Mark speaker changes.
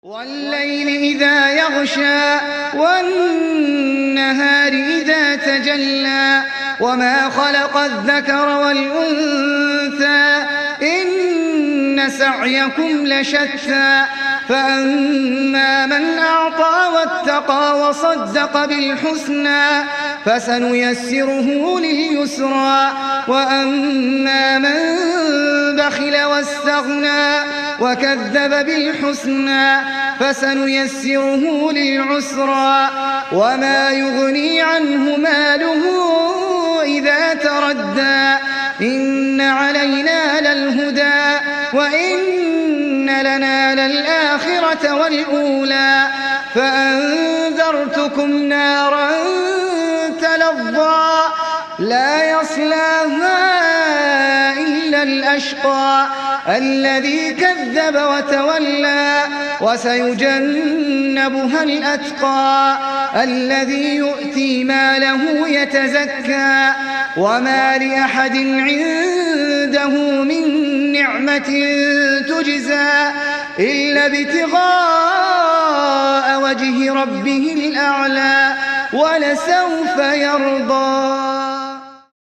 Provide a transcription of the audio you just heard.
Speaker 1: والليل إذا يغشى والنهار إذا تجلى وما خلق الذكر والأنثى إن سعيكم لشتى فأما من أعطى واتقى وصدق بالحسنى فسنيسره لليسرى وأما من بخل واستغنى وكذب بالحسنى فسنيسره للعسرى وما يغني عنه ماله إذا تردى إن علينا للهدى وإن لنا للآخرة والأولى فأنذرتكم نارا تلظى لا يصلاها إلا الأشقى الذي كذب وتولى وسيجنبها الأتقى الذي يؤتي ماله يتزكى وما لأحد عنده من نعمة تجزى إلا ابتغاء وجه ربه الأعلى ولسوف يرضى.